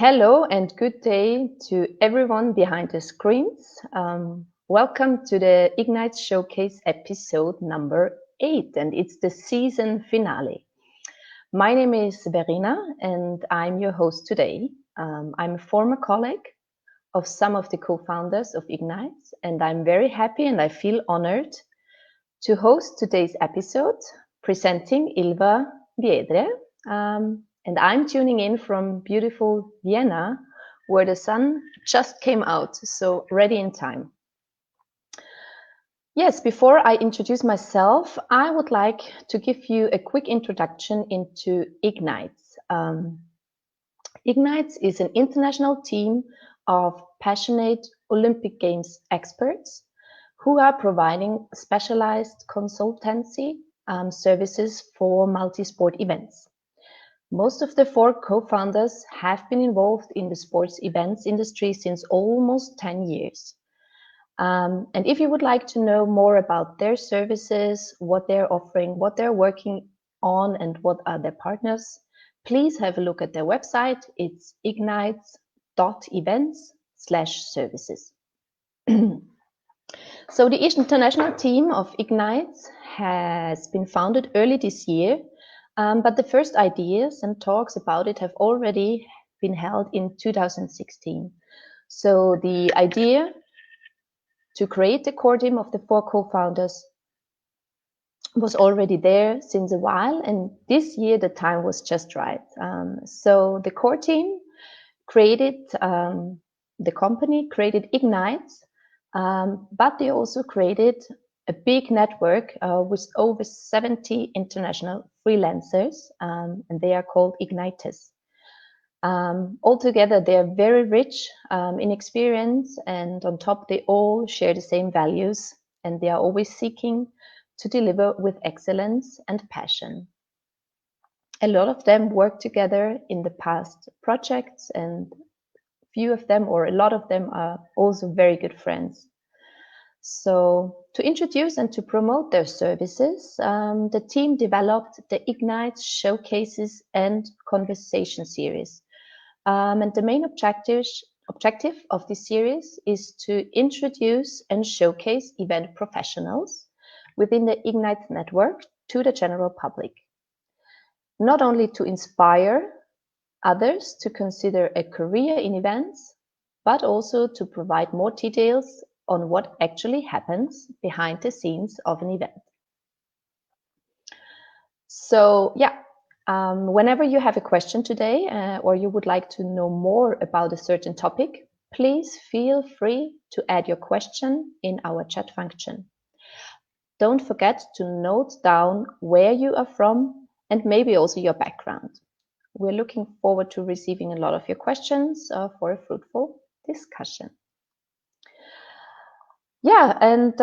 Hello and good day to everyone behind the screens. Welcome to the IGNITX Showcase episode number 8, and it's the season finale. My name is Verena and I'm your host today. I'm a former colleague of some of the co-founders of IGNITX, and I'm very happy and I feel honored to host today's episode presenting Ilva Biedre. And I'm tuning in from beautiful Vienna, where the sun just came out, so ready in time. Yes, before I introduce myself, I would like to give you a quick introduction into IGNITX. IGNITX is an international team of passionate Olympic Games experts who are providing specialized consultancy services for multi-sport events. Most of the 4 co-founders have been involved in the sports events industry since almost 10 years. And if you would like to know more about their services, what they're offering, what they're working on, and what are their partners, please have a look at their website. It's ignitx.events/services. So the international team of IGNITX has been founded early this year. But the first ideas and talks about it have already been held in 2016. So the idea to create the core team of the 4 co-founders was already there since a while, and this year the time was just right. So the core team created the company, created IGNITX, but they also created a big network with over 70 international freelancers, and they are called IGNITX. Altogether, they are very rich in experience, and on top, they all share the same values, and they are always seeking to deliver with excellence and passion. A lot of them worked together in the past projects, and few of them, or a lot of them, are also very good friends. So to introduce and to promote their services, the team developed the IGNITX Showcases and Conversation series. And the main objective of this series is to introduce and showcase event professionals within the IGNITX network to the general public. Not only to inspire others to consider a career in events, but also to provide more details on what actually happens behind the scenes of an event. So yeah, whenever you have a question today or you would like to know more about a certain topic, please feel free to add your question in our chat function. Don't forget to note down where you are from and maybe also your background. We're looking forward to receiving a lot of your questions for a fruitful discussion. Yeah, and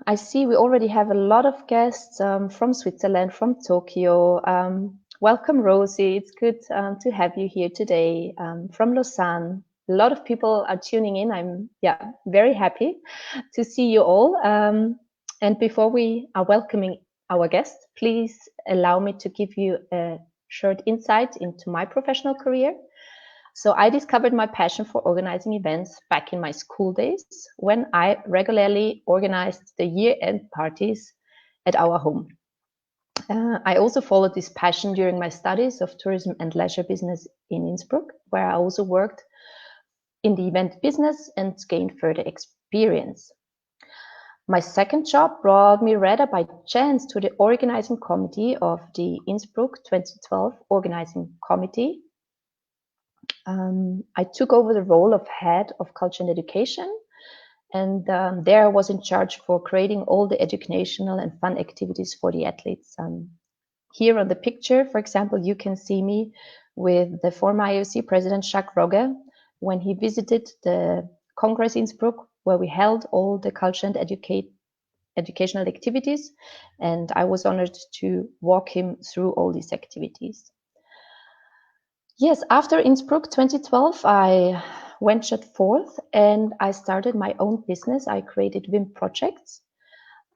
I see we already have a lot of guests from Switzerland, from Tokyo. Welcome, Rosie. It's good to have you here today. From Lausanne, a lot of people are tuning in. I'm very happy to see you all. And before we are welcoming our guests, please allow me to give you a short insight into my professional career. So I discovered my passion for organizing events back in my school days when I regularly organized the year-end parties at our home. I also followed this passion during my studies of tourism and leisure business in Innsbruck, where I also worked in the event business and gained further experience. My second job brought me rather by chance to the organizing committee of the Innsbruck 2012 Organizing Committee. I took over the role of head of culture and education, and there I was in charge for creating all the educational and fun activities for the athletes. Here on the picture, for example, you can see me with the former IOC president Jacques Rogge when he visited the Congress Innsbruck, where we held all the culture and educational activities, and I was honored to walk him through all these activities. Yes, after Innsbruck 2012, I ventured forth and I started my own business. I created WIM projects.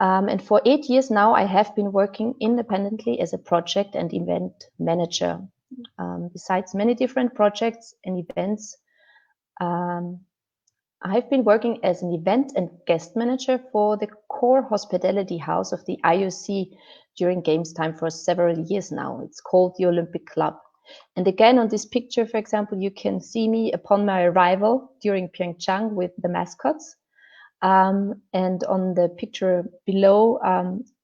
And for 8 years now, I have been working independently as a project and event manager. Besides many different projects and events, I've been working as an event and guest manager for the core hospitality house of the IOC during Games time for several years now. It's called the Olympic Club. And again, on this picture, for example, you can see me upon my arrival during Pyeongchang with the mascots. And on the picture below,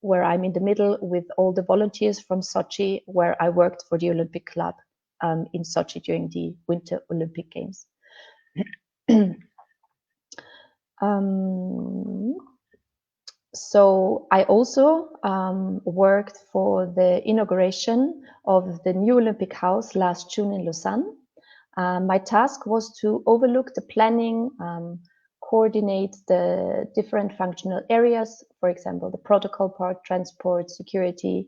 where I'm in the middle with all the volunteers from Sochi, where I worked for the Olympic Club in Sochi during the Winter Olympic Games. So I also worked for the inauguration of the new Olympic House last June in Lausanne. My task was to overlook the planning, coordinate the different functional areas, for example, the protocol part, transport, security,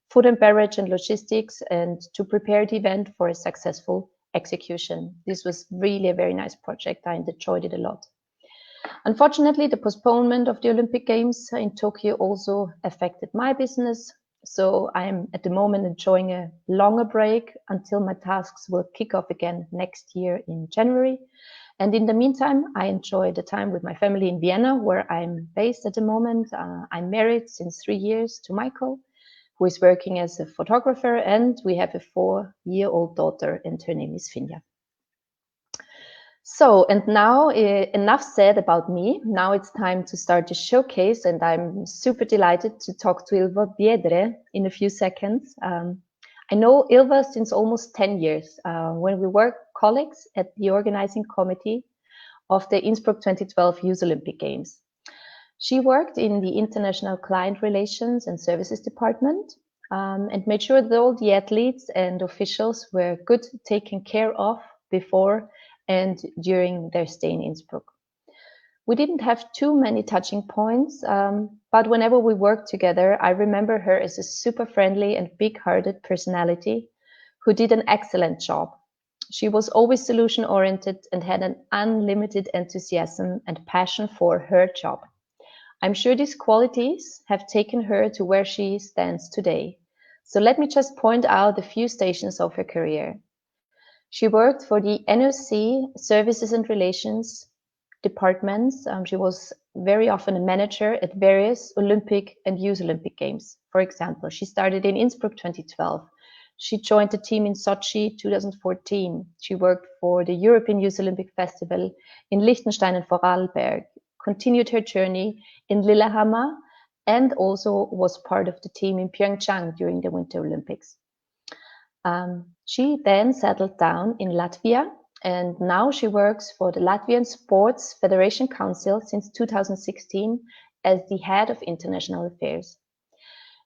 food and beverage and logistics, and to prepare the event for a successful execution. This was really a very nice project. I enjoyed it a lot. Unfortunately, the postponement of the Olympic Games in Tokyo also affected my business. So I'm at the moment enjoying a longer break until my tasks will kick off again next year in January. And in the meantime, I enjoy the time with my family in Vienna, where I'm based at the moment. I'm married since 3 years to Michael, who is working as a photographer, and we have a 4-year-old daughter, and her name is Finja. So, and now enough said about me. Now it's time to start the showcase, and I'm super delighted to talk to Ilva Biedre in a few seconds. I know Ilva since almost 10 years, when we were colleagues at the organizing committee of the Innsbruck 2012 Youth Olympic Games. She worked in the International Client Relations and Services Department and made sure that all the athletes and officials were good taken care of before and during their stay in Innsbruck. We didn't have too many touching points, but whenever we worked together, I remember her as a super friendly and big-hearted personality who did an excellent job. She was always solution-oriented and had an unlimited enthusiasm and passion for her job. I'm sure these qualities have taken her to where she stands today. So let me just point out a few stations of her career. She worked for the NOC Services and Relations departments. She was very often a manager at various Olympic and Youth Olympic Games. For example, she started in Innsbruck 2012. She joined the team in Sochi 2014. She worked for the European Youth Olympic Festival in Liechtenstein and Vorarlberg, continued her journey in Lillehammer, and also was part of the team in Pyeongchang during the Winter Olympics. She then settled down in Latvia, and now she works for the Latvian Sports Federation Council since 2016 as the head of international affairs.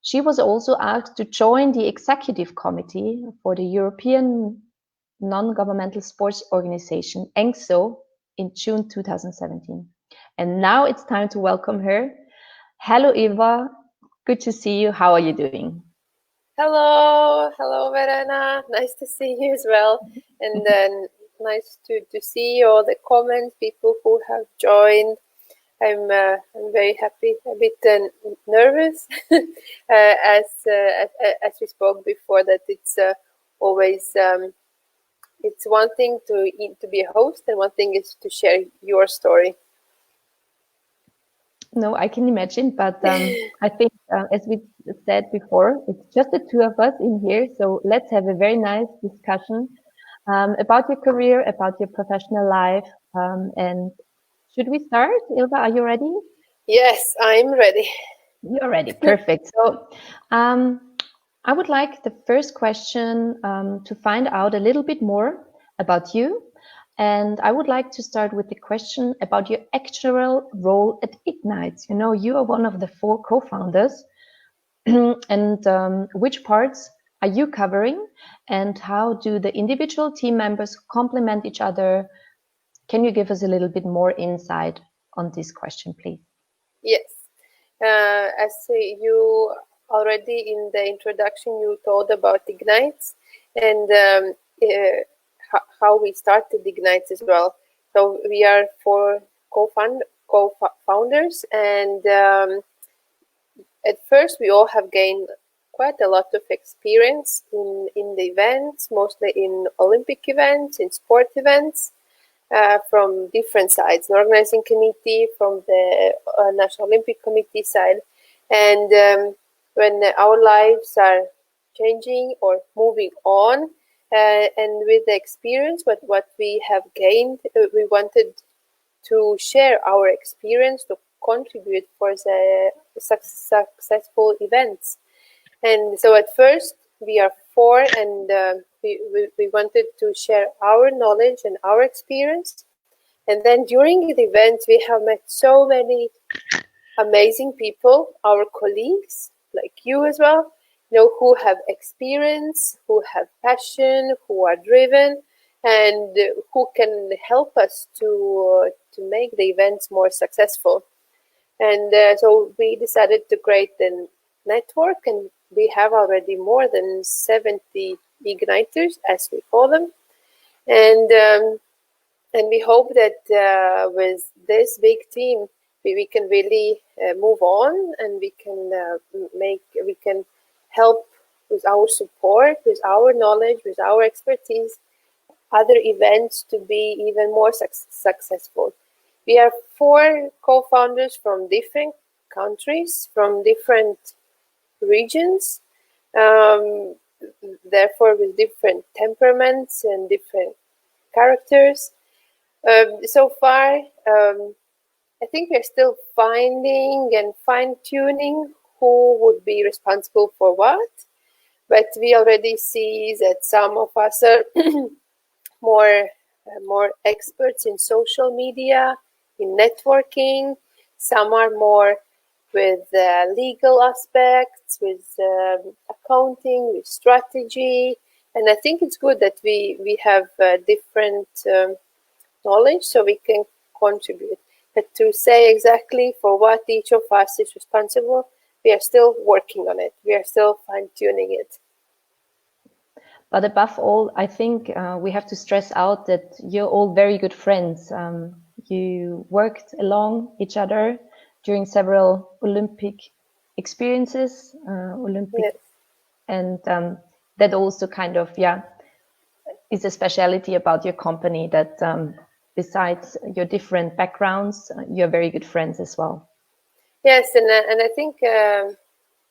She was also asked to join the executive committee for the European non-governmental sports organization, ENGSO, in June 2017. And now it's time to welcome her. Hello, Ilva. Good to see you. How are you doing? Hello, Verena. Nice to see you as well. And then nice to see all the comments, people who have joined. I'm very happy, a bit nervous, as we spoke before, that it's always it's one thing to be a host, and one thing is to share your story. No, I can imagine, but I think, as we said before, it's just the two of us in here. So let's have a very nice discussion about your career, about your professional life. And should we start? Ilva, are you ready? Yes, I'm ready. You're ready. Perfect. So I would like the first question to find out a little bit more about you. And I would like to start with the question about your actual role at IGNITE. You know, you are one of the 4 co-founders. And which parts are you covering? And how do the individual team members complement each other? Can you give us a little bit more insight on this question, please? Yes. As you already in the introduction, you told about IGNITE and how we started IGNITE as well. So we are 4 co-founders, and at first we all have gained quite a lot of experience in the events, mostly in Olympic events, in sport events, from different sides, the organizing committee, from the National Olympic Committee side. And when our lives are changing or moving on, and with the experience, what we have gained, we wanted to share our experience to contribute for the successful events. And so at first we are four, and we wanted to share our knowledge and our experience. And then during the event, we have met so many amazing people, our colleagues, like you as well, who have experience, who have passion, who are driven, and who can help us to make the events more successful. And so we decided to create a network, and we have already more than 70 igniters, as we call them. And we hope that with this big team, we can really move on, and we can help with our support, with our knowledge, with our expertise, other events to be even more successful. We are 4 co-founders from different countries, from different regions, therefore with different temperaments and different characters. So far, I think we're still finding and fine-tuning who would be responsible for what, but we already see that some of us are more experts in social media, in networking. Some are more with legal aspects, with accounting, with strategy. And I think it's good that we have different knowledge so we can contribute. But to say exactly for what each of us is responsible, we are still working on it. We are still fine-tuning it. But above all, I think we have to stress out that you're all very good friends. You worked along each other during several Olympic experiences, Yes. And that also kind of, is a speciality about your company, that besides your different backgrounds, you're very good friends as well. Yes, and I think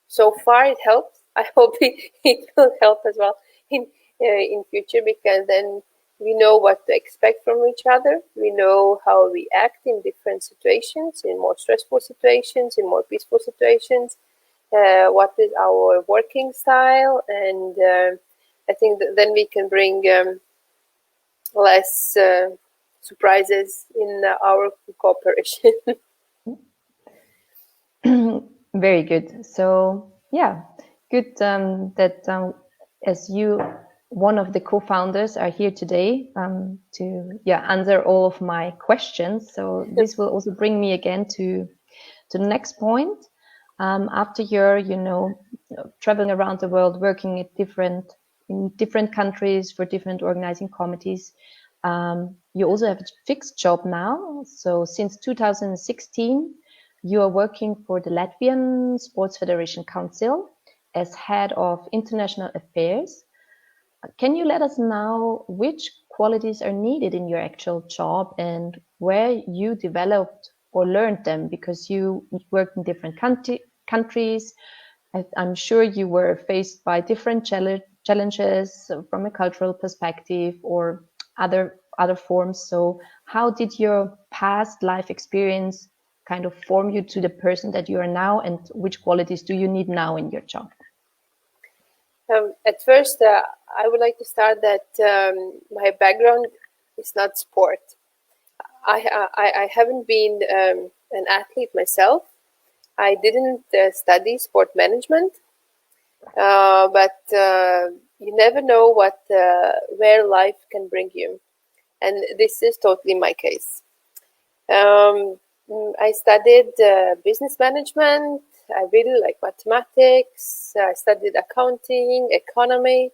so far it helps. I hope it will help as well in future, because then we know what to expect from each other. We know how we act in different situations, in more stressful situations, in more peaceful situations. What is our working style, and I think that then we can bring less surprises in our cooperation. Very good. So good that as you, one of the co-founders, are here today to answer all of my questions. So this will also bring me again to the next point. After your traveling around the world, working in different countries for different organizing committees, you also have a fixed job now. So since 2016, you are working for the Latvian Sports Federation Council as head of international affairs. Can you let us know which qualities are needed in your actual job and where you developed or learned them? Because you worked in different countries. I'm sure you were faced by different challenges from a cultural perspective or other forms. So how did your past life experience kind of form you to the person that you are now, and which qualities do you need now in your job? At first, I would like to start that my background is not sport. I haven't been an athlete myself. I didn't study sport management, but you never know where life can bring you, and this is totally my case. I studied business management. I really like mathematics. I studied accounting, economy,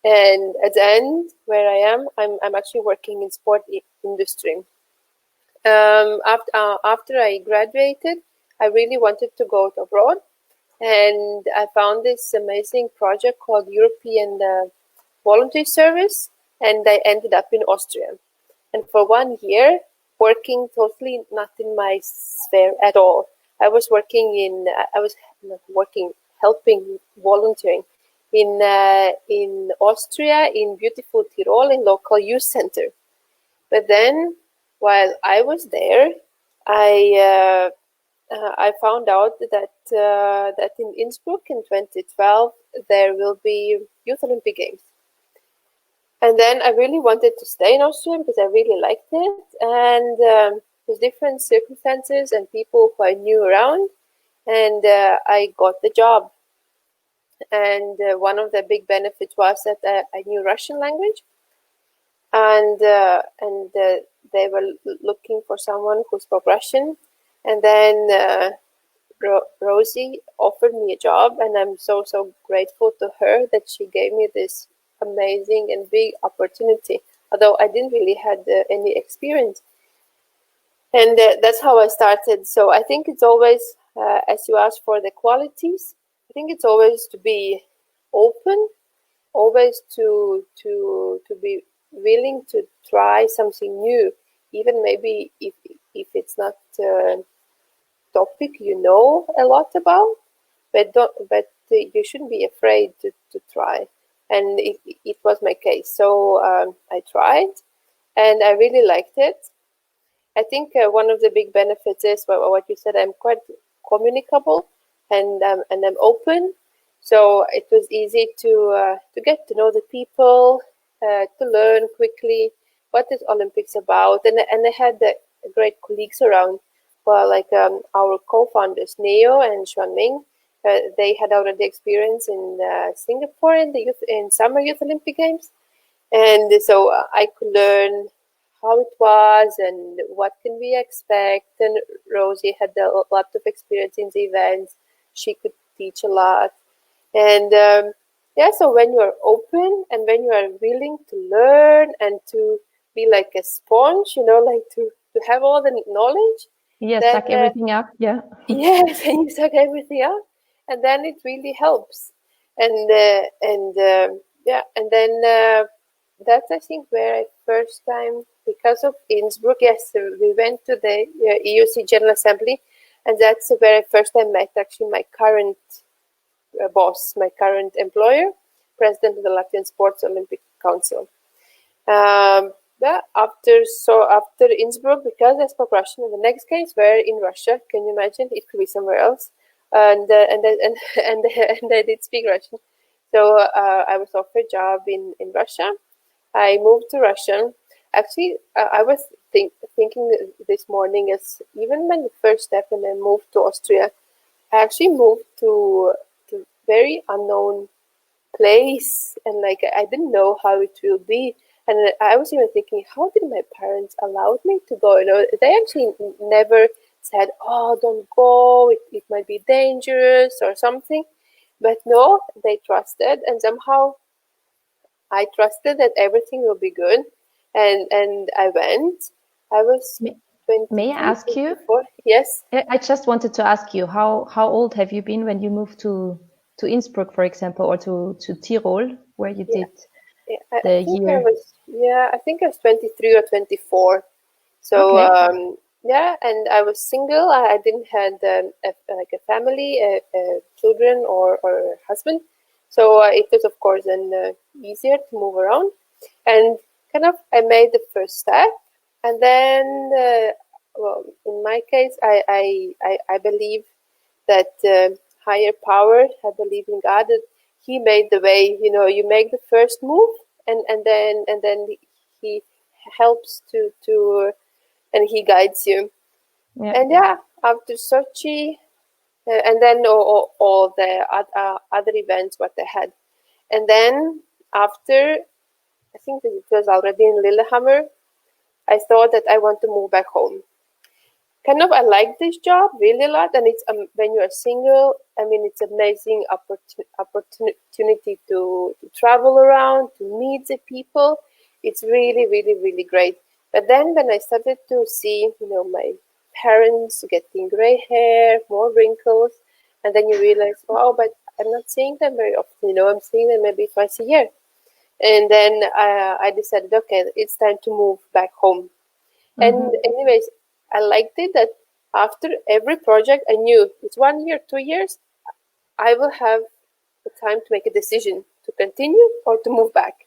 and at the end, where I am, I'm actually working in sport industry. After I graduated, I really wanted to go abroad, and I found this amazing project called European Voluntary Service, and I ended up in Austria. And for 1 year, working totally not in my sphere at all. I was helping, volunteering in Austria, in beautiful Tyrol, in local youth center. But then, while I was there, I found out that in Innsbruck in 2012 there will be Youth Olympic Games. And then I really wanted to stay in Austria because I really liked it. And with different circumstances and people who I knew around, and I got the job. And one of the big benefits was that I knew Russian language, and they were looking for someone who spoke Russian. And then Rosie offered me a job, and I'm so grateful to her that she gave me this amazing and big opportunity, although I didn't really had any experience. And that's how I started. So I think it's always, as you ask for the qualities, I think it's always to be open, always to be willing to try something new, even maybe if it's not topic you know a lot about, but you shouldn't be afraid to try. And it was my case. So I tried, and I really liked it. I think one of the big benefits is what you said. I'm quite communicable, and I'm open. So it was easy to get to know the people, to learn quickly what is Olympics about, and I had great colleagues around. Well, like our co-founders Neo and Xuan Ming, they had already experience in Singapore in Summer Youth Olympic Games, and so I could learn how it was and what can we expect. And Rosie had a lot of experience in the events; she could teach a lot. And yeah, so when you are open and when you are willing to learn and to be like a sponge, like to have all the knowledge. Yeah, suck everything up. Yeah. Yes, and you suck everything up, and then it really helps. And yeah, and then that's I think where I first time, because of Innsbruck. Yes, we went to the EUC General Assembly, and that's where I first time met actually my current boss, my current employer, president of the Latvian Sports Olympic Council. Yeah, after Innsbruck, because I spoke Russian, and the next case were in Russia. Can you imagine? It could be somewhere else, and I did speak Russian. So I was offered a job in Russia. I moved to Russia. Actually, I was thinking this morning, as even when the first step when I moved to Austria, I actually moved to very unknown place, and like I didn't know how it will be. And I was even thinking, how did my parents allow me to go? They actually never said, "Oh, don't go. It might be dangerous or something." But no, they trusted, and somehow I trusted that everything will be good. And I went. I was 20. May I ask you? Yes. I just wanted to ask you, how old have you been when you moved to Innsbruck, for example, or to Tyrol, where you did the year? I think I was 23 or 24. So Okay. yeah, and I was single. I didn't have like a family, children or husband. So it was of course then easier to move around, and kind of I made the first step, and then well, in my case, I believe that higher power. I believe in God, that He made the way. You make the first move, and then He helps to and He guides you. Yeah. And yeah, after Sochi, and then all the other events what I had, and then after, I think that it was already in Lillehammer, I thought that I want to move back home. Kind of, I like this job really a lot, and it's when you are single, I mean, it's amazing opportunity to travel around, to meet the people. It's really, really, really great. But then when I started to see, my parents getting gray hair, more wrinkles, And then you realize, wow, but I'm not seeing them very often. I'm seeing them maybe twice a year. And then I decided, okay, it's time to move back home. And anyways, I liked it that after every project, I knew it's 1 year, 2 years, I will have the time to make a decision to continue or to move back.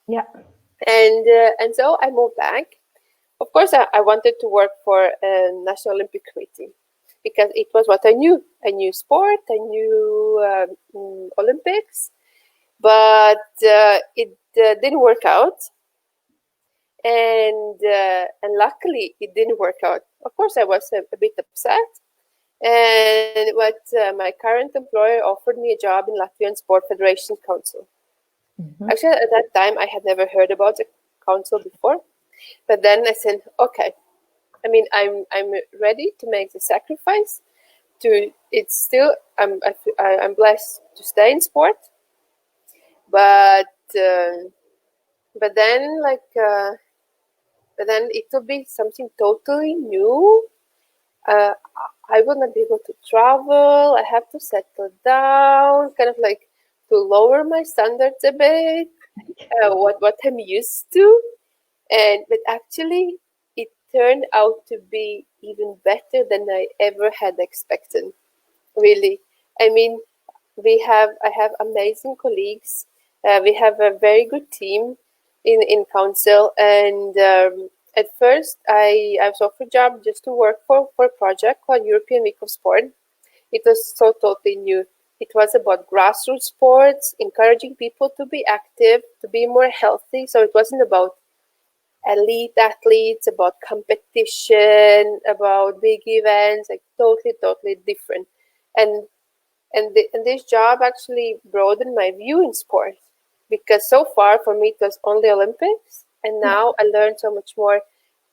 Yeah. And so I moved back. Of course, I wanted to work for a National Olympic Committee because it was what I knew. I knew sport, I knew Olympics, but it didn't work out. And luckily, it didn't work out. Of course, I was a bit upset. But my current employer offered me a job in Latvian Sport Federation Council. Actually, at that time, I had never heard about the council before. But then I said, okay, I mean, I'm ready to make the sacrifice. It's still, I'm blessed to stay in sport. But then it will be something totally new. I will not be able to travel. I have to settle down, kind of like to lower my standards a bit, what I'm used to. But actually, it turned out to be even better than I ever had expected. Really, I mean, I have amazing colleagues. We have a very good team in council, and at first, I was offered a job just to work for a project called European Week of Sport. It was so totally new. It was about grassroots sports, encouraging people to be active, to be more healthy. So it wasn't about elite athletes, about competition, about big events, like totally different. And this job actually broadened my view in sport because so far for me it was only Olympics. And now I learned so much more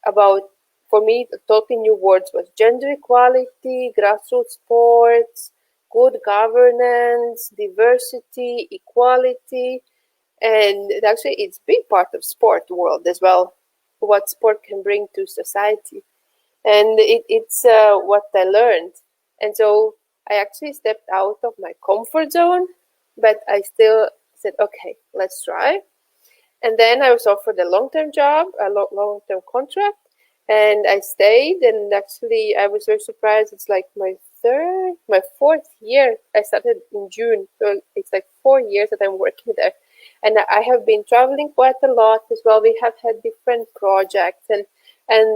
about, for me, the totally new words was gender equality, grassroots sports, good governance, diversity, equality. And actually, it's a big part of sport world as well, what sport can bring to society. And it's what I learned. And so I actually stepped out of my comfort zone, but I still said, okay, let's try. And then I was offered a long-term job, a long-term contract, and I stayed. And actually, I was very surprised. It's like my fourth year. I started in June, so it's like 4 years that I'm working there. And I have been traveling quite a lot as well. We have had different projects, and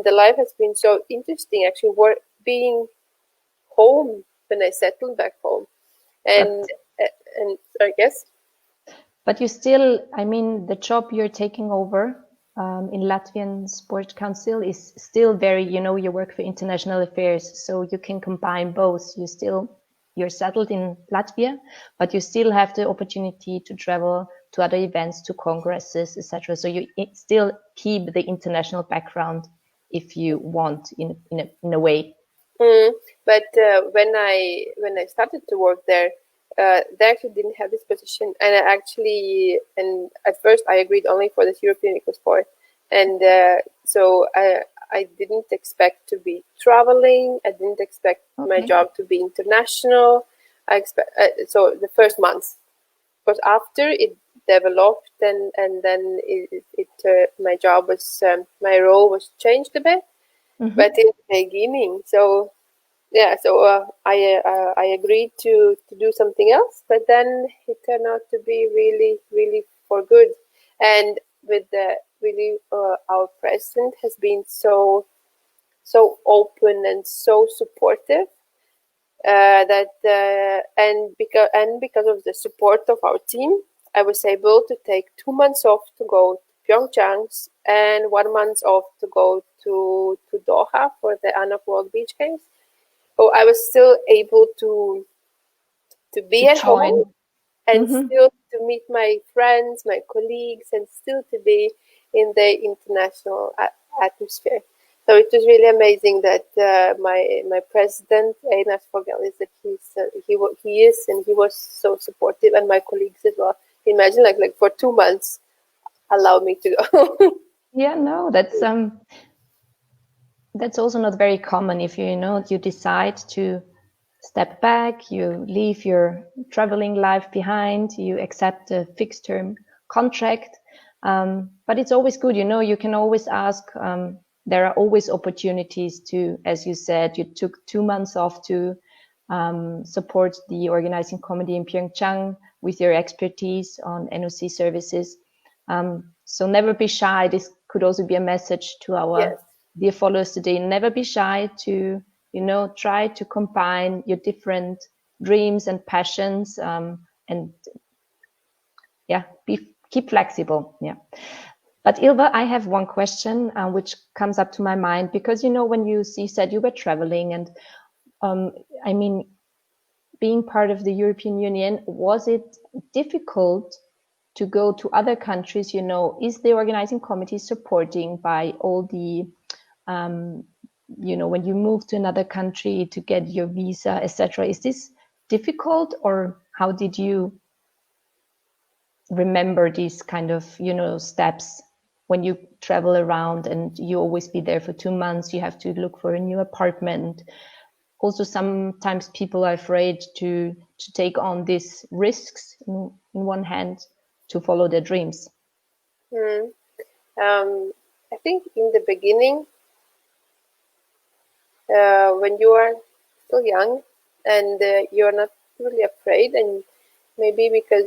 the life has been so interesting. Actually, being home when I settled back home, and I guess. But you still, I mean, the job you're taking over in Latvian Sport Council is still very, you work for international affairs, so you can combine both. You're settled in Latvia, but you still have the opportunity to travel to other events, to congresses, etc. So you still keep the international background if you want, in a way. But when I started to work there, they actually didn't have this position, and at first I agreed only for this European Week of Sport, and so I didn't expect to be traveling. I didn't expect my job to be international. I expect so the first months, but after it developed, and then my job was my role was changed a bit, but in the beginning, so. Yeah, so I agreed to do something else, but then it turned out to be really for good. And with our president has been so open and so supportive and because of the support of our team, I was able to take 2 months off to go to Pyeongchang and 1 month off to go to Doha for the Anak World Beach Games. So I was still able to be at home and still to meet my friends, my colleagues, and still to be in the international atmosphere. So it was really amazing that my president, Einar Fogel, that he is and he was so supportive, and my colleagues as well. Imagine like for 2 months, allow me to go. Yeah, no, that's also not very common. If you decide to step back, you leave your traveling life behind, you accept a fixed term contract. But it's always good, you can always ask. There are always opportunities to, as you said, you took 2 months off to support the organizing committee in Pyeongchang with your expertise on NOC services. So never be shy. This could also be a message to our dear followers today. Never be shy to, try to combine your different dreams and passions, and keep flexible. Yeah. But Ilva, I have one question which comes up to my mind, because when you said you were traveling, and I mean, being part of the European Union, was it difficult to go to other countries? Is the organizing committee supporting by all the when you move to another country to get your visa, etc.? Is this difficult, or how did you remember these kind of steps when you travel around and you always be there for 2 months? You have to look for a new apartment. Also, sometimes people are afraid to take on these risks in one hand to follow their dreams. I think in the beginning, when you are still young and you're not really afraid, and maybe because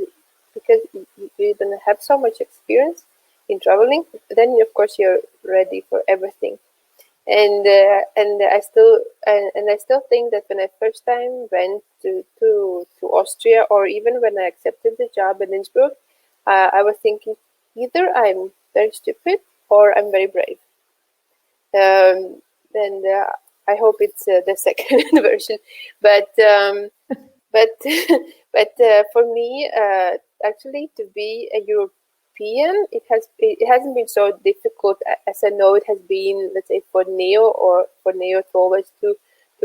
you don't have so much experience in traveling, then of course you're ready for everything. And I still think that when I first time went to Austria, or even when I accepted the job in Innsbruck, I was thinking either I'm very stupid or I'm very brave. And I hope it's the second version. But for me, actually, to be a European, it hasn't been so difficult as I know it has been, let's say, for Neo to always to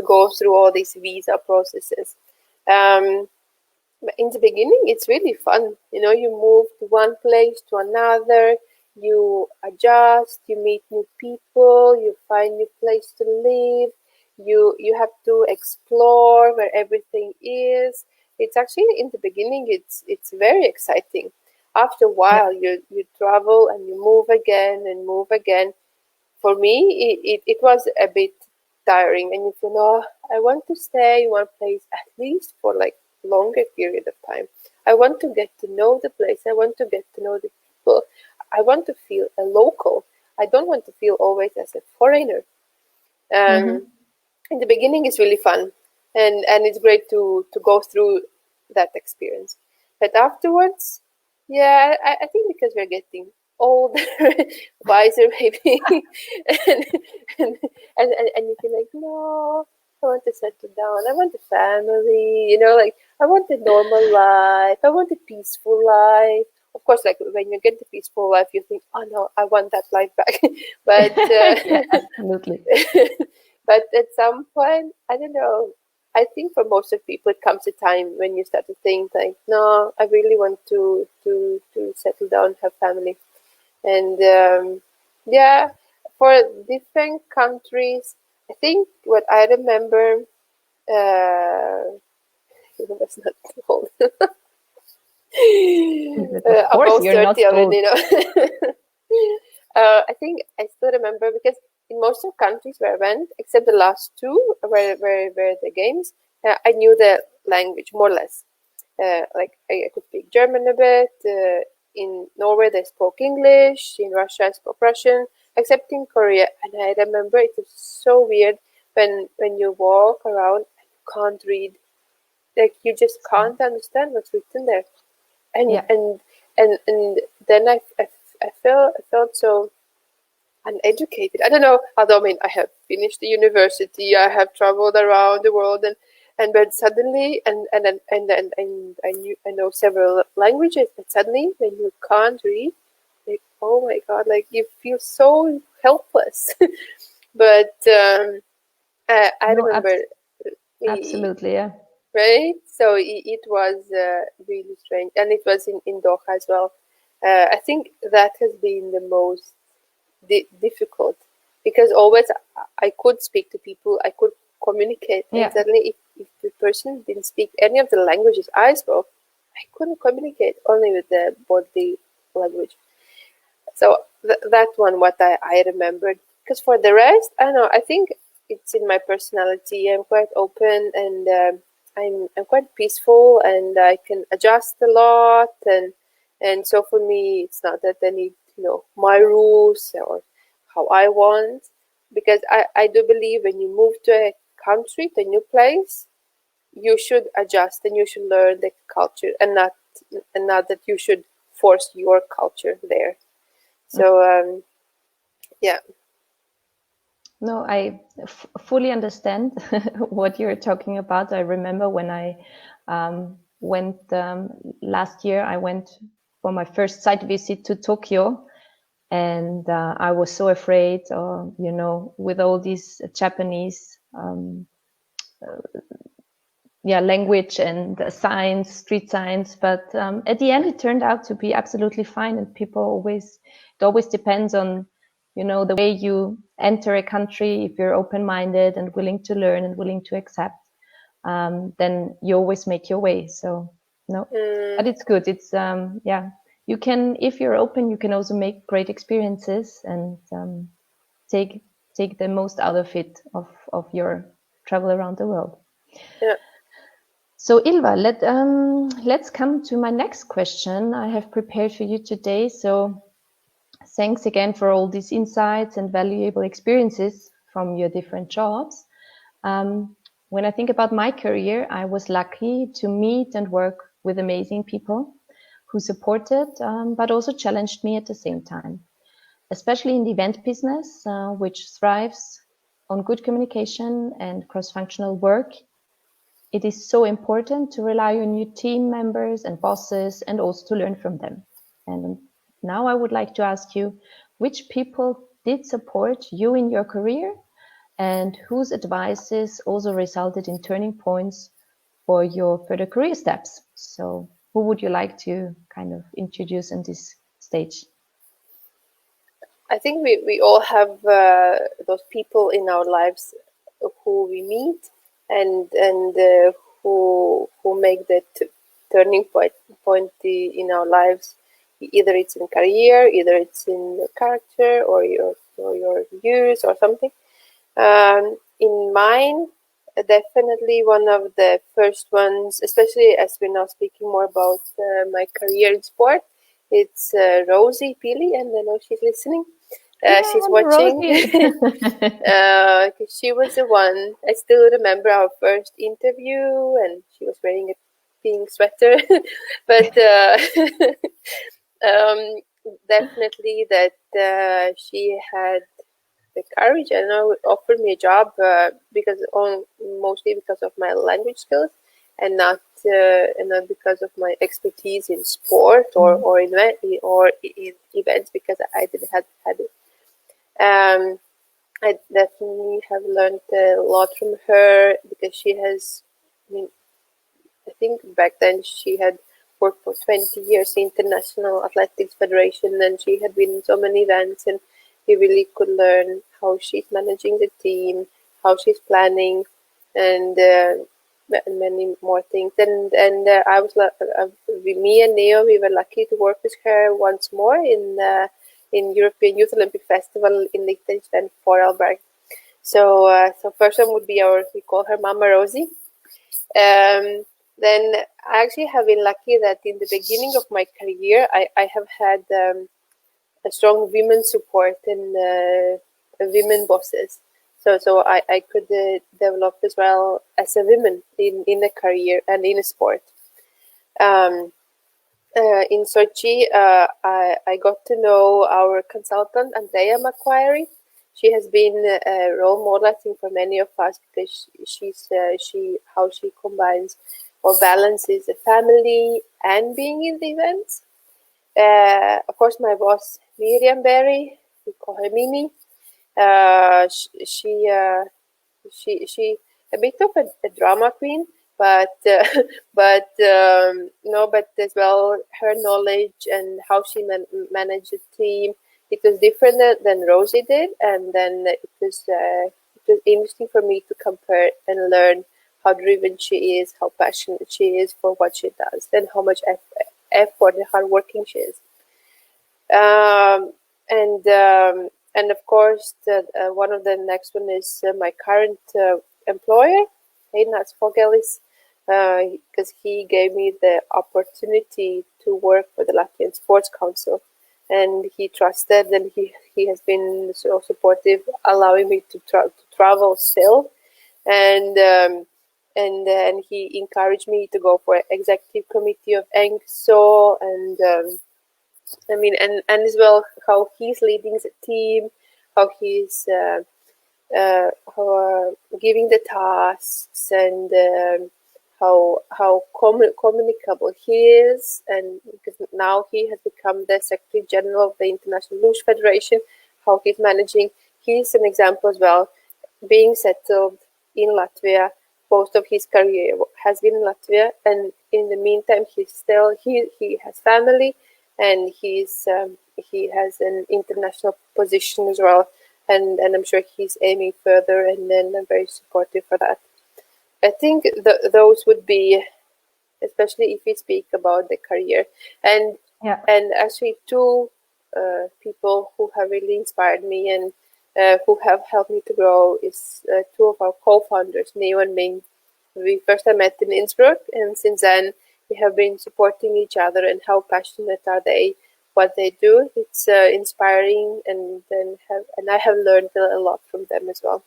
go through all these visa processes. But in the beginning, it's really fun. You move to one place to another, you adjust, you meet new people, you find new place to live, you have to explore where everything is. It's actually, in the beginning, it's very exciting. After a while, you travel and you move again and move again. For me, it was a bit tiring, and you feel, I want to stay in one place at least for like longer period of time. I want to get to know the place. I want to get to know the people. I want to feel a local. I don't want to feel always as a foreigner. In the beginning, it's really fun, and it's great to go through that experience. But afterwards, I think because we're getting older, wiser maybe, and you feel like, no, I want to settle down. I want a family, like I want a normal life. I want a peaceful life. Of course, like when you get the peaceful life, you think, oh no, I want that life back. But yeah, absolutely. But at some point, I don't know. I think for most of people, it comes a time when you start to think like, no, I really want to settle down, have family, and for different countries. I think what I remember, that's not old. About 30 already, I think I still remember, because in most of countries where I went, except the last two where the games, I knew the language more or less. Like I could speak German a bit. In Norway they spoke English. In Russia I spoke Russian, except in Korea. And I remember it was so weird when you walk around and you can't read. Like you just can't understand what's written there. And then I felt so uneducated. I don't know. Although I have finished the university, I have traveled around the world, but suddenly and I know several languages, but suddenly when you can't read, like, oh my God, like you feel so helpless. But I remember absolutely, yeah. Right, so it was really strange, and it was in Doha as well. I think that has been the most difficult, because always I could speak to people, I could communicate, and suddenly if you person didn't speak any of the languages I spoke, I couldn't communicate only with the body language. So that one, what I remembered. Because for the rest, I don't know. I think it's in my personality. I'm quite open, and I'm quite peaceful, and I can adjust a lot. And so for me, it's not that I need my rules or how I want. Because I do believe when you move to a country, to a new place, you should adjust and you should learn the culture, and not that you should force your culture there. So yeah. No, I fully understand what you're talking about. I remember when I went last year, I went for my first site visit to Tokyo, and I was so afraid, with all these Japanese language and signs, street signs. But at the end, it turned out to be absolutely fine. And it always depends on, the way you enter a country. If you're open-minded and willing to learn and willing to accept, then you always make your way. So no, but it's good. It's you can, if you're open, you can also make great experiences and take the most out of it, of your travel around the world. Yeah. So Ilva, let's come to my next question I have prepared for you today. So thanks again for all these insights and valuable experiences from your different jobs. When I think about my career, I was lucky to meet and work with amazing people who supported, but also challenged me at the same time, especially in the event business, which thrives on good communication and cross-functional work. It is so important to rely on your team members and bosses, and also to learn from them. And now I would like to ask you, which people did support you in your career, and whose advices also resulted in turning points for your further career steps? So who would you like to kind of introduce in this stage? I think we all have those people in our lives who we meet and who make that turning point in our lives. Either it's in career, either it's in your character or your views or something. In mine, definitely one of the first ones, especially as we're now speaking more about my career in sport, it's Rosie Pili, and I know she's listening. She's watching. She was the one. I still remember our first interview, and she was wearing a pink sweater. But definitely that she had the courage and offered me a job mostly because of my language skills, and not because of my expertise in sport or in events, because I didn't had it. I definitely have learned a lot from her, because she has, I think back then she had worked for 20 years in International Athletics Federation, and she had been in so many events, and you really could learn how she's managing the team, how she's planning, and many more things. And I was me and Neo, we were lucky to work with her once more in European Youth Olympic Festival in Liechtenstein, Vorarlberg. So first one would be we call her Mama Rosie. Then I actually have been lucky that in the beginning of my career, I have had a strong women support and women bosses. So I could develop as well as a woman in a career and in a sport. In Sochi, I got to know our consultant, Andrea Macquarie. She has been a role model, I think, for many of us, because how she combines or balances the family and being in the events. Of course, my boss, Miriam Berry, we call her Mimi. She a bit of a drama queen, but as well, her knowledge and how she managed the team, it was different than Rosie did, and then it was interesting for me to compare and learn how driven she is, how passionate she is for what she does, and how much effort and hardworking she is. Um, and of course, one of the next one is my current employer, Ignaz Fogelis, because he gave me the opportunity to work for the Latvian Sports Council, and he trusted, and he has been so supportive, allowing me to travel still, and he encouraged me to go for executive committee of ENGSO, and I mean, and as well how he's leading the team, how he's giving the tasks, and how communicable he is, and because now he has become the Secretary General of the International Luge Federation, how he's managing. He's an example as well, being settled in Latvia. Most of his career has been in Latvia, and in the meantime, he has family, and he has an international position as well, and I'm sure he's aiming further, and then I'm very supportive for that. I think those would be, especially if we speak about the career, and actually two people who have really inspired me and who have helped me to grow is two of our co-founders, Neo and Ming. We first met in Innsbruck, and since then we have been supporting each other, and how passionate are they, what they do. It's inspiring, and I have learned a lot from them as well.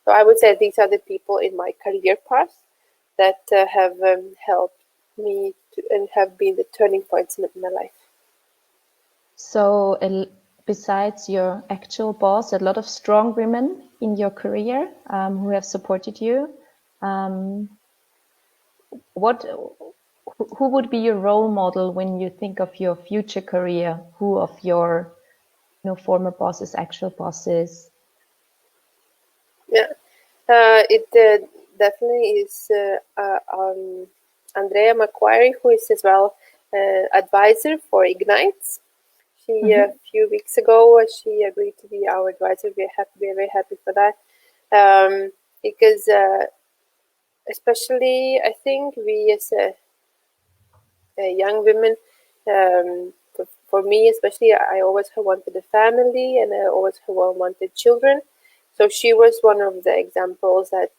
So I would say these are the people in my career path that have helped me and have been the turning points in my life. So besides your actual boss, a lot of strong women in your career who have supported you. Who would be your role model when you think of your future career? Who of your former bosses, actual bosses? Yeah, it definitely is Andrea Macquarie, who is as well advisor for IGNITX. She a few weeks ago she agreed to be our advisor. We're very happy for that, because especially I think we as young women, for me especially, I always have wanted a family, and I always have wanted children. So she was one of the examples that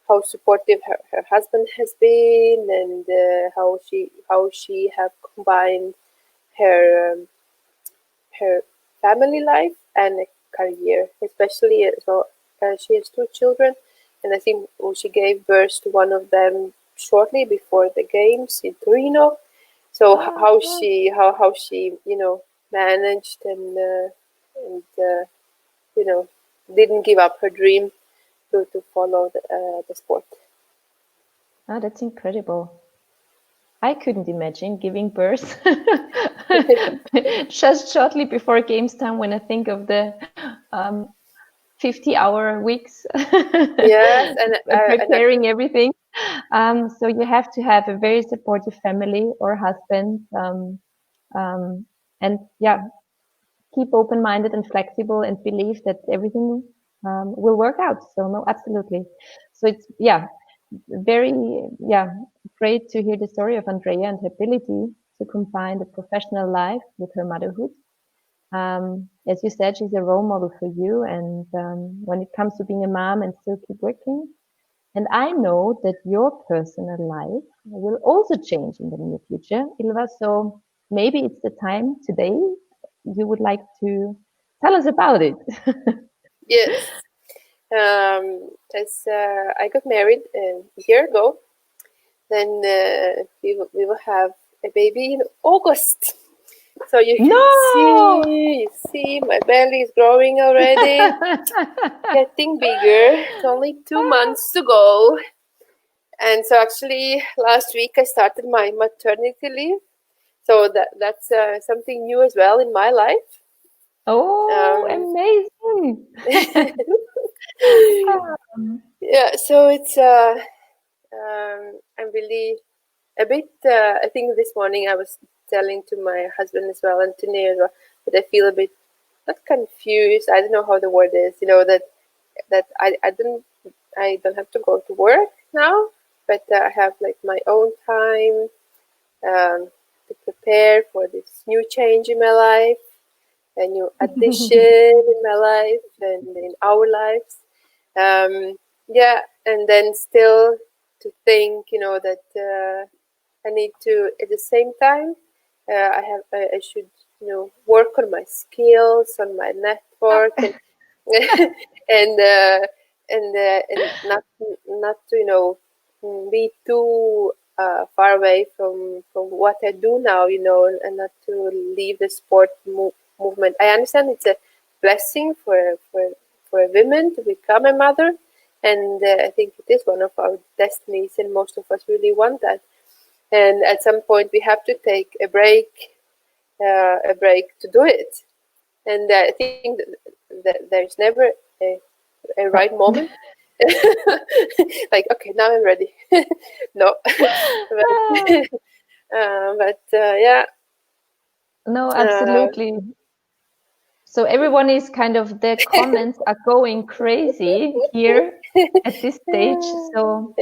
how supportive her husband has been, and how she have combined her family life and a career, especially as well. She has two children, and I think she gave birth to one of them shortly before the games in Torino. So how she managed and didn't give up her dream to follow the sport. Oh, that's incredible. I couldn't imagine giving birth just shortly before games time, when I think of the 50-hour weeks. Yes, and preparing everything. So you have to have a very supportive family or husband, and keep open-minded and flexible, and believe that everything will work out. So no, absolutely. So it's very great to hear the story of Andrea and her ability to combine the professional life with her motherhood. As you said, she's a role model for you, and when it comes to being a mom and still keep working. And I know that your personal life will also change in the near future, Ilva. So maybe it's the time today you would like to tell us about it. Yes. As I got married a year ago, then we will have a baby in August. So you can see my belly is growing already, getting bigger. It's only 2 months to go. And so actually last week I started my maternity leave. So that's something new as well in my life. Oh, amazing. Yeah, so it's I'm really a bit I think this morning I was telling to my husband as well, and to Neo as well, that I feel a bit not confused, I don't know how the word is, that I didn't I don't have to go to work now, but I have like my own time to prepare for this new change in my life, a new addition in my life and in our lives. Yeah, and then still to think, that I need to, at the same time, I should, work on my skills, on my network, and and not to, be too far away from what I do now, and not to leave the sport movement. I understand it's a blessing for a woman to become a mother, and I think it is one of our destinies, and most of us really want that. And at some point, we have to take a break to do it. And I think that there's never a right moment. Like, okay, now I'm ready. No, but yeah. No, absolutely. So everyone is kind of, their comments are going crazy here at this stage. So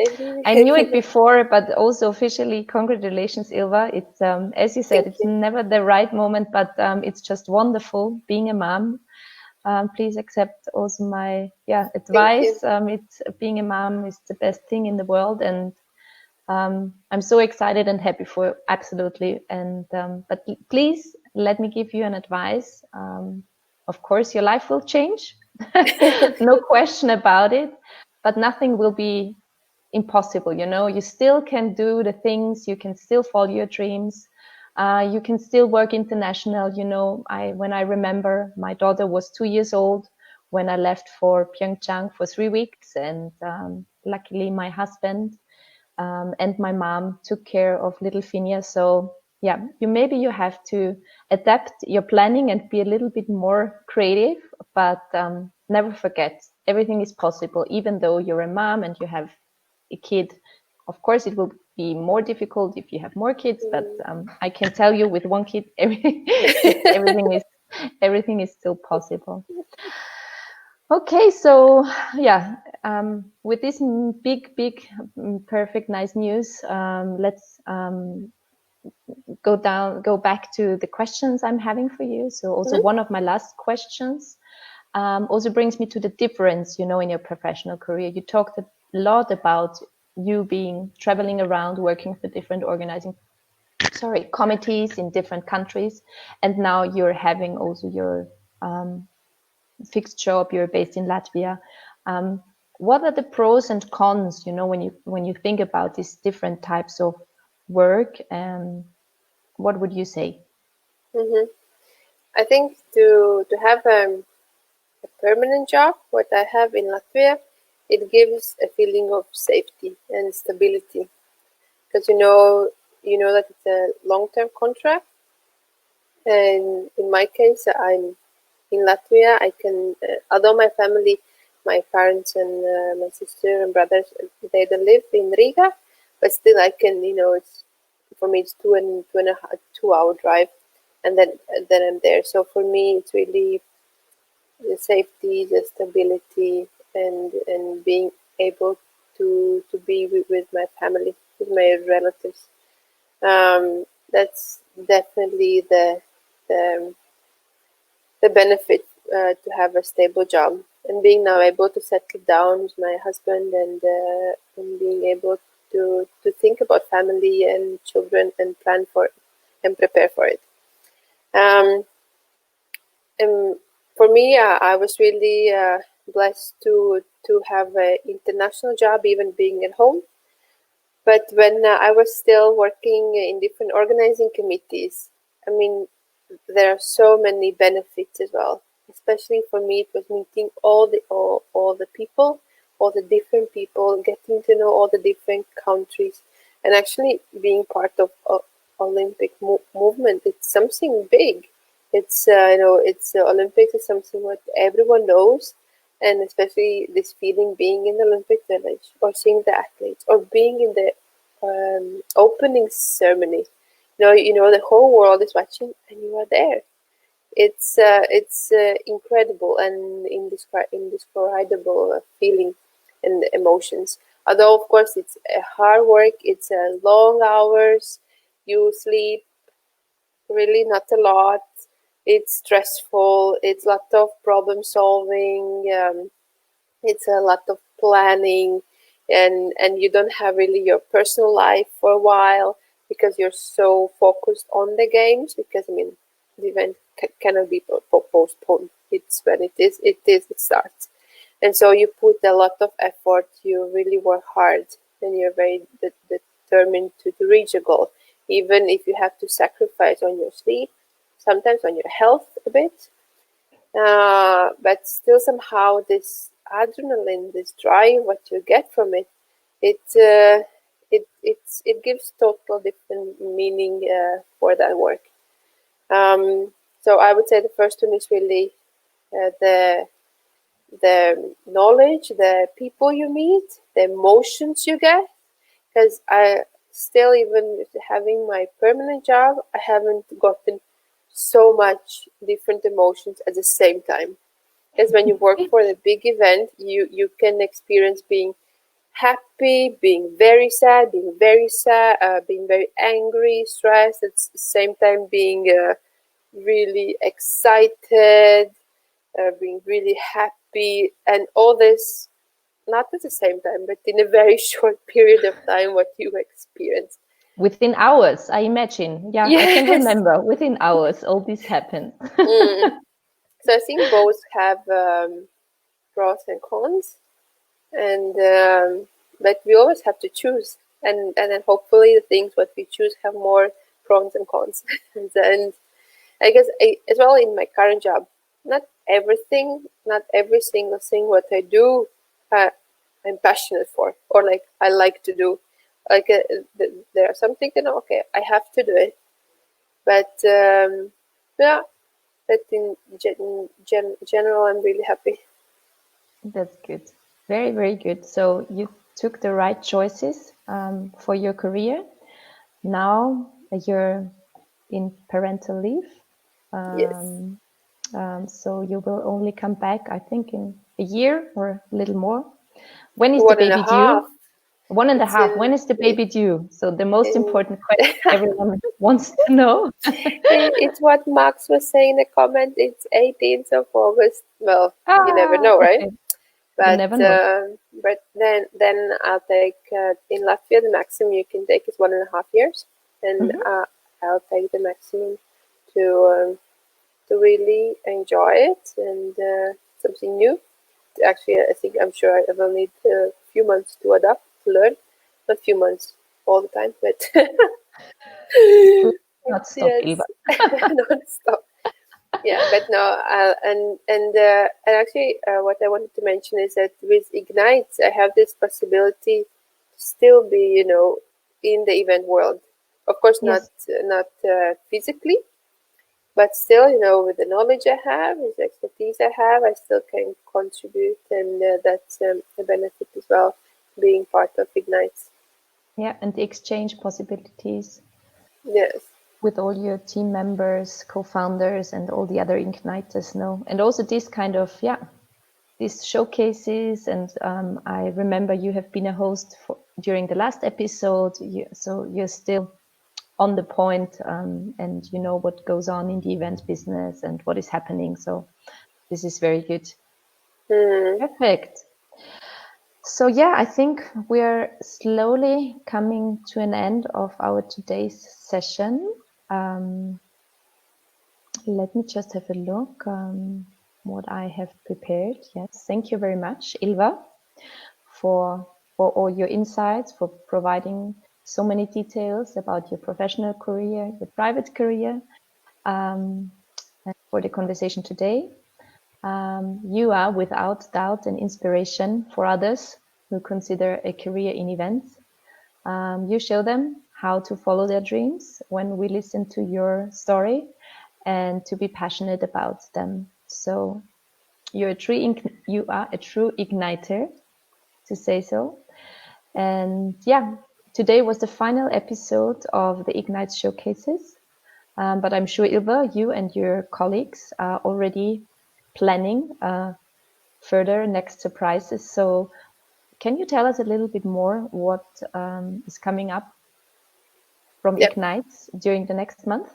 I knew it before, but also officially, congratulations, Ilva. It's, as you said, it's never the right moment, but it's just wonderful being a mom. Please accept also my advice. It's, being a mom is the best thing in the world, and I'm so excited and happy for you, absolutely. And but please let me give you an advice. Of course, your life will change, no question about it. But nothing will be impossible. You still can do the things. You can still follow your dreams. You can still work international. When I remember, my daughter was 2 years old when I left for Pyeongchang for 3 weeks, and luckily my husband and my mom took care of little Finja. So yeah, maybe you have to adapt your planning and be a little bit more creative, but never forget, everything is possible. Even though you're a mom and you have a kid, of course it will be more difficult if you have more kids, but I can tell you, with one kid, everything is still possible. Okay, so yeah, with this big, perfect, nice news, let's go back to the questions I'm having for you. So also one of my last questions also brings me to the difference, in your professional career. You talked a lot about you traveling around, working for different committees in different countries, and now you're having also your fixed job. You're based in Latvia. What are the pros and cons, when you think about these different types of work, and what would you say? I think to have a permanent job, what I have in Latvia, it gives a feeling of safety and stability, because you know that it's a long-term contract. And in my case, I'm in Latvia. I can, although my family, my parents and my sister and brothers, they don't live in Riga, but still I can, it's, for me it's 2 hour drive, and then I'm there. So for me, it's really the safety, the stability, and being able to be with my family, with my relatives. That's definitely the benefit to have a stable job, and being now able to settle down with my husband, and being able to think about family and children and plan for it and prepare for it. And for me, I was really blessed to have an international job, even being at home. But when I was still working in different organizing committees, I mean, there are so many benefits as well. Especially for me, it was meeting all the people, all the different people, getting to know all the different countries, and actually being part of Olympic movement. It's something big. It's it's Olympics is something what everyone knows, and especially this feeling being in the Olympic Village, or seeing the athletes, or being in the opening ceremony. The whole world is watching, and you are there. It's incredible and indescribable feeling. and the emotions. Although, of course, it's a hard work, it's long hours, you sleep really not a lot, it's stressful, it's a lot of problem solving, it's a lot of planning, and you don't have really your personal life for a while because you're so focused on the games, because I mean the event cannot be postponed. It's when it starts. And so you put a lot of effort, you really work hard, and you're very determined to reach a goal, even if you have to sacrifice on your sleep, sometimes on your health a bit. But still somehow this adrenaline, this drive, what you get from it, it gives total different meaning for that work. So I would say the first one is really the knowledge, the people you meet, the emotions you get. Because I still, even having my permanent job, I haven't gotten so much different emotions at the same time. Because when you work for a big event, you can experience being happy, being very sad, being very angry, stressed. At the same time, being really excited, being really happy, and all this not at the same time, but in a very short period of time, what you experience. Within hours, I imagine. Yeah, yes. I can remember within hours all this happened. So I think both have pros and cons, and but we always have to choose, and then hopefully the things what we choose have more pros and cons. And I guess as well in my current job, not everything, not every single thing what I do, I'm passionate for, or like I like to do. Like there are some things, okay, I have to do it, but yeah, but in general, I'm really happy. That's good. Very, very good. So you took the right choices for your career. Now you're in parental leave. Yes. So you will only come back, I think, in a year or a little more. When is One the baby due? 1.5. When is the baby due? So the most important question everyone wants to know. It's what Max was saying in the comment. It's 18th of August. Well, you never know, right? Okay. But you never know. But then I'll take in Latvia the maximum you can take is 1.5 years, and I'll take the maximum to really enjoy it and something new. Actually, I'm sure I will need a few months to adapt, to learn. Not a few months all the time, but not stop, Ilva. Not stop. Yeah, but no, and actually, what I wanted to mention is that with IGNITE, I have this possibility to still be, in the event world. Of course, not physically, but still, with the knowledge I have, with the expertise I have, I still can contribute, and that's a benefit as well, being part of IGNITE. Yeah, and the exchange possibilities. Yes. With all your team members, co-founders, and all the other igniters, and also this kind of these showcases. And I remember you have been a host during the last episode, so you're still on the point, and you know what goes on in the event business and what is happening. So this is very good. Perfect. So I think we're slowly coming to an end of our today's session. Let me just have a look what I have prepared. Yes, thank you very much, Ilva, for all your insights, for providing so many details about your professional career, your private career, and for the conversation today. You are without doubt an inspiration for others who consider a career in events. You show them how to follow their dreams when we listen to your story and to be passionate about them. So you are a true igniter, to say so. And today was the final episode of the IGNITX Showcases. But I'm sure, Ilva, you and your colleagues are already planning further next surprises. So can you tell us a little bit more what is coming up from IGNITE during the next month?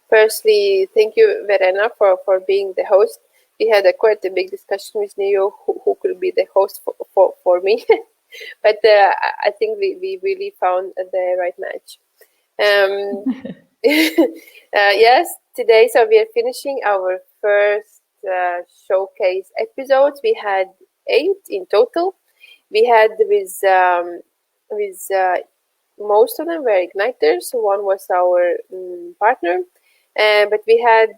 Firstly, thank you, Verena, for being the host. We had quite a big discussion with Neo who could be the host for me. But I think we really found the right match. Yes, today, so we are finishing our first showcase episodes. We had 8 in total. We had with most of them were igniters. One was our partner, but we had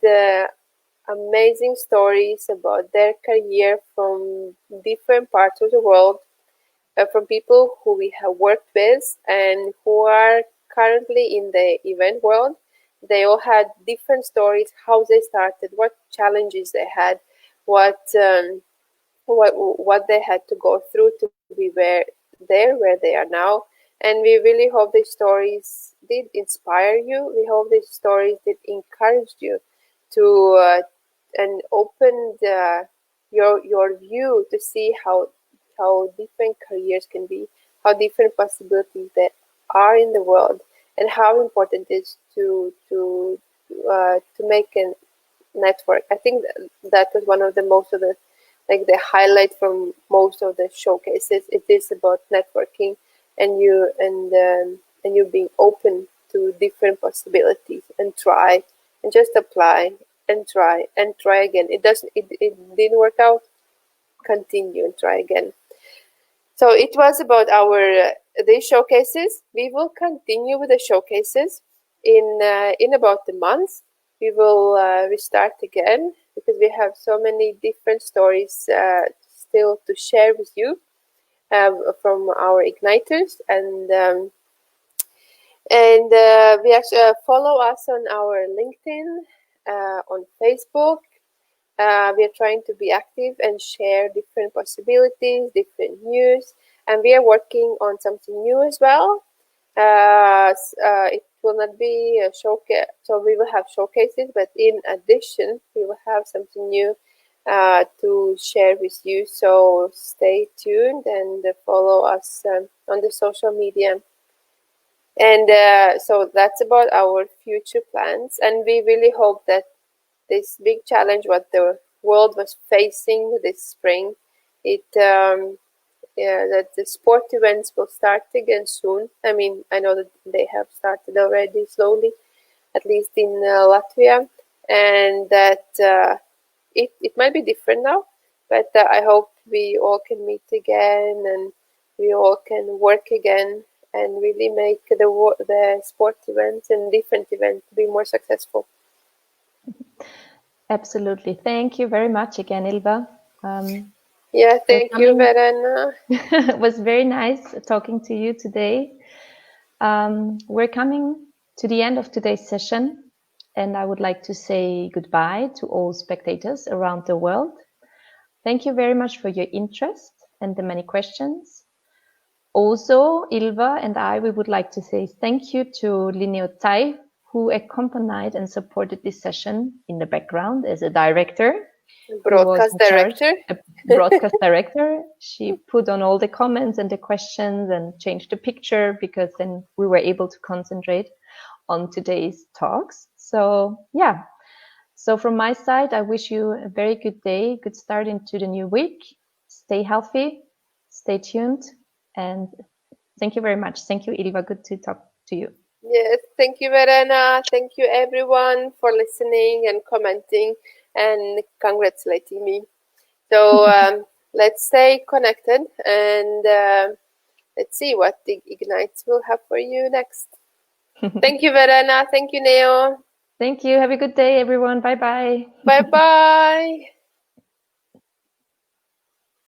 amazing stories about their career from different parts of the world, from people who we have worked with and who are currently in the event world. They all had different stories, how they started, what challenges they had, what they had to go through to be where they are now. And we really hope these stories did inspire you. We hope these stories did encourage you to and opened your view to see how different careers can be, how different possibilities there are in the world, and how important it is to make a network. I think that was one of the most of the highlight from most of the showcases. It is about networking and you being open to different possibilities and try and just apply and try again. It didn't work out, continue and try again. So it was about these showcases. We will continue with the showcases in about a month. We will restart again because we have so many different stories still to share with you from our igniters, and we actually follow us on our LinkedIn, on Facebook. We are trying to be active and share different possibilities, different news, and we are working on something new as well. It will not be a showcase, so we will have showcases, but in addition, we will have something new to share with you. So stay tuned and follow us on the social media. And so that's about our future plans, and we really hope that this big challenge what the world was facing this spring, that the sport events will start again soon. I mean, I know that they have started already slowly, at least in Latvia, and that it might be different now, but I hope we all can meet again and we all can work again and really make the sport events and different events be more successful. Absolutely. Thank you very much again, Ilva. Yeah, thank you, Verena. It was very nice talking to you today. We're coming to the end of today's session, and I would like to say goodbye to all spectators around the world. Thank you very much for your interest and the many questions. Also, Ilva and we would like to say thank you to Linneo Tai, who accompanied and supported this session in the background as a director. Broadcast director. She put on all the comments and the questions and changed the picture because then we were able to concentrate on today's talks. So yeah, so from my side, I wish you a very good day, good start into the new week. Stay healthy, stay tuned, and thank you very much. Thank you, Ilva. Good to talk to you. Yes, thank you, Verena. Thank you, everyone, for listening and commenting and congratulating me. So let's stay connected and let's see what the Ignites will have for you next. Thank you, Verena. Thank you, Neo. Thank you. Have a good day, everyone. Bye-bye. Bye-bye.